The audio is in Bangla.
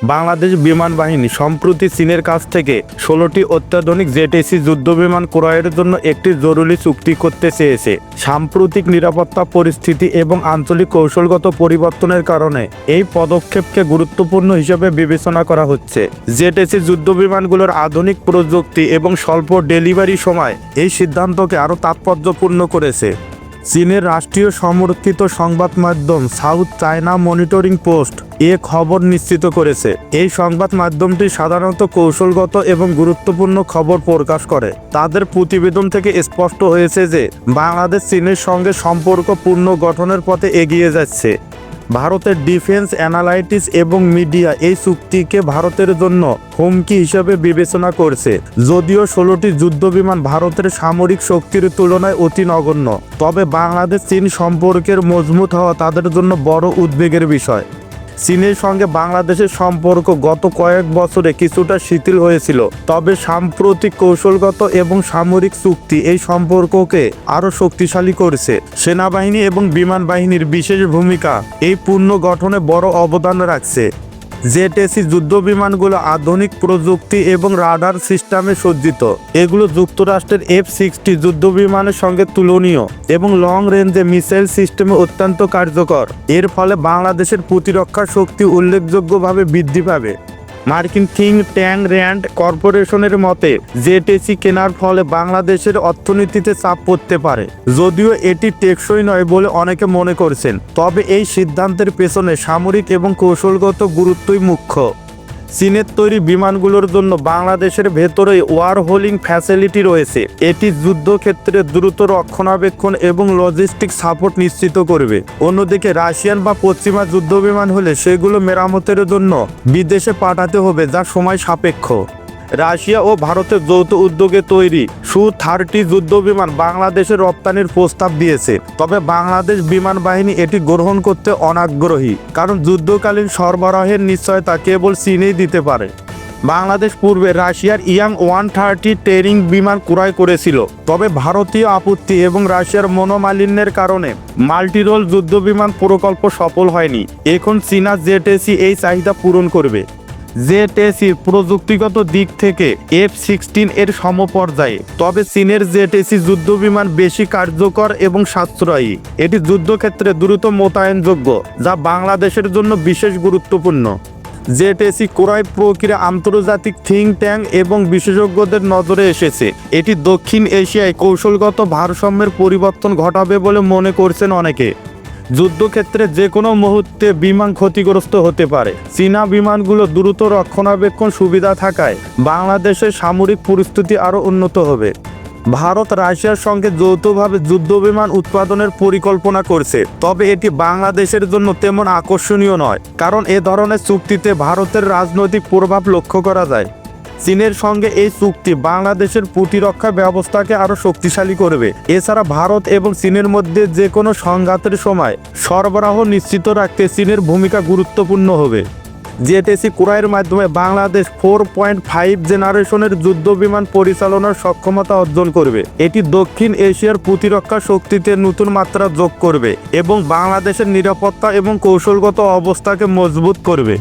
বাংলাদেশ বিমান বাহিনী সম্প্রতি চীনের কাছ থেকে 16টি অত্যাধুনিক জেট-এসি যুদ্ধবিমান ক্রয়ের জন্য একটি জরুরি চুক্তি করতে চেয়েছে। সাম্প্রতিক নিরাপত্তা পরিস্থিতি এবং আঞ্চলিক কৌশলগত পরিবর্তনের কারণে এই পদক্ষেপকে গুরুত্বপূর্ণ হিসেবে বিবেচনা করা হচ্ছে। জেট-এসি যুদ্ধবিমানগুলোর আধুনিক প্রযুক্তি এবং স্বল্প ডেলিভারি সময় এই সিদ্ধান্তকে আরও তাৎপর্যপূর্ণ করেছে। চীনের রাষ্ট্রীয় সমর্থিত সংবাদ মাধ্যম সাউথ চায়না মনিটরিং পোস্ট এ খবর নিশ্চিত করেছে। এই সংবাদ মাধ্যমটি সাধারণত কৌশলগত এবং গুরুত্বপূর্ণ খবর প্রকাশ করে। তাদের প্রতিবেদন থেকে স্পষ্ট হয়েছে যে বাংলাদেশ চীনের সঙ্গে সম্পর্ক পুনর্গঠনের পথে এগিয়ে যাচ্ছে। ভারতের ডিফেন্স অ্যানালাইটিস এবং মিডিয়া এই চুক্তিকে ভারতের জন্য হুমকি হিসেবে বিবেচনা করছে। যদিও 16টি যুদ্ধবিমান ভারতের সামরিক শক্তির তুলনায় অতি নগণ্য, তবে বাংলাদেশ চীন সম্পর্কের মজবুত হওয়া তাদের জন্য বড় উদ্বেগের বিষয়। চীনের সঙ্গে বাংলাদেশের সম্পর্ক গত কয়েক বছরে কিছুটা শিথিল হয়েছিল, তবে সাম্প্রতিক কৌশলগত এবং সামরিক চুক্তি এই সম্পর্ককে আরও শক্তিশালী করেছে। সেনাবাহিনী এবং বিমান বাহিনীর বিশেষ ভূমিকা এই পুনর্গঠনে বড় অবদান রাখছে। জেট-এসি যুদ্ধবিমানগুলো আধুনিক প্রযুক্তি এবং রাডার সিস্টেমে সজ্জিত। এগুলো যুক্তরাষ্ট্রের F-60 যুদ্ধবিমানের সঙ্গে তুলনীয় এবং লং রেঞ্জে মিসাইল সিস্টেমে অত্যন্ত কার্যকর। এর ফলে বাংলাদেশের প্রতিরক্ষা শক্তি উল্লেখযোগ্যভাবে বৃদ্ধি পাবে। মার্কিন থিঙ্ক ট্যাঙ্ক র্যান্ড কর্পোরেশনের মতে জেট-এসি কেনার ফলে বাংলাদেশের অর্থনীতিতে চাপ পড়তে পারে। যদিও এটি টেকসই নয় বলে অনেকে মনে করছেন, তবে এই সিদ্ধান্তের পেছনে সামরিক এবং কৌশলগত গুরুত্বই মুখ্য। চীনের তৈরি বিমানগুলোর জন্য বাংলাদেশের ভেতরেই ওয়ার হোলিং ফ্যাসিলিটি রয়েছে। এটি যুদ্ধক্ষেত্রে দ্রুত রক্ষণাবেক্ষণ এবং লজিস্টিক সাপোর্ট নিশ্চিত করবে। অন্যদিকে রাশিয়ান বা পশ্চিমা যুদ্ধবিমান হলে সেগুলো মেরামতের জন্য বিদেশে পাঠাতে হবে, যা সময় সাপেক্ষ। রাশিয়া ও ভারতের যৌথ উদ্যোগে তৈরি Su-30 যুদ্ধবিমান বাংলাদেশের রপ্তানির প্রস্তাব দিয়েছে, তবে বাংলাদেশ বিমান বাহিনী এটি গ্রহণ করতে অনাগ্রহী, কারণ যুদ্ধকালীন সরবরাহের নিশ্চয়তা কেবল চীনই দিতে পারে। বাংলাদেশ পূর্বে রাশিয়ার ইয়াং-130 টেরিং বিমান ক্রয় করেছিল, তবে ভারতীয় আপত্তি এবং রাশিয়ার মনোমালিন্যের কারণে মাল্টিরোল যুদ্ধবিমান প্রকল্প সফল হয়নি। এখন চীনা জেট-এসি এই চাহিদা পূরণ করবে। জেট-এসির প্রযুক্তিগত দিক থেকে F-16 এর সমপর্যায়ে, তবে চীনের জেট-এসি যুদ্ধবিমান বেশি কার্যকর এবং সাশ্রয়ী। এটি যুদ্ধক্ষেত্রে দ্রুত মোতায়েনযোগ্য, যা বাংলাদেশের জন্য বিশেষ গুরুত্বপূর্ণ। জেট-এসি ক্রয় প্রক্রিয়া আন্তর্জাতিক থিঙ্ক ট্যাঙ্ক এবং বিশেষজ্ঞদের নজরে এসেছে। এটি দক্ষিণ এশিয়ায় কৌশলগত ভারসাম্যের পরিবর্তন ঘটাবে বলে মনে করছেন অনেকে। যুদ্ধক্ষেত্রে যে কোনো মুহূর্তে বিমান ক্ষতিগ্রস্ত হতে পারে। চীনা বিমানগুলো দ্রুত রক্ষণাবেক্ষণ সুবিধা থাকায় বাংলাদেশের সামরিক পরিস্থিতি আরও উন্নত হবে। ভারত রাশিয়ার সঙ্গে যৌথভাবে যুদ্ধবিমান উৎপাদনের পরিকল্পনা করছে, তবে এটি বাংলাদেশের জন্য তেমন আকর্ষণীয় নয়, কারণ এ ধরনের চুক্তিতে ভারতের রাজনৈতিক প্রভাব লক্ষ্য করা যায়। চীনের সঙ্গে এই চুক্তি বাংলাদেশের প্রতিরক্ষা ব্যবস্থাকে আরও শক্তিশালী করবে। এছাড়া ভারত এবং চীনের মধ্যে যে কোনো সংঘাতের সময় সরবরাহ নিশ্চিত রাখতে চীনের ভূমিকা গুরুত্বপূর্ণ হবে। জেট-এসি ক্রয়ের মাধ্যমে বাংলাদেশ 4.5 জেনারেশনের যুদ্ধবিমান পরিচালনার সক্ষমতা অর্জন করবে। এটি দক্ষিণ এশিয়ার প্রতিরক্ষা শক্তিতে নতুন মাত্রা যোগ করবে এবং বাংলাদেশের নিরাপত্তা এবং কৌশলগত অবস্থাকে মজবুত করবে।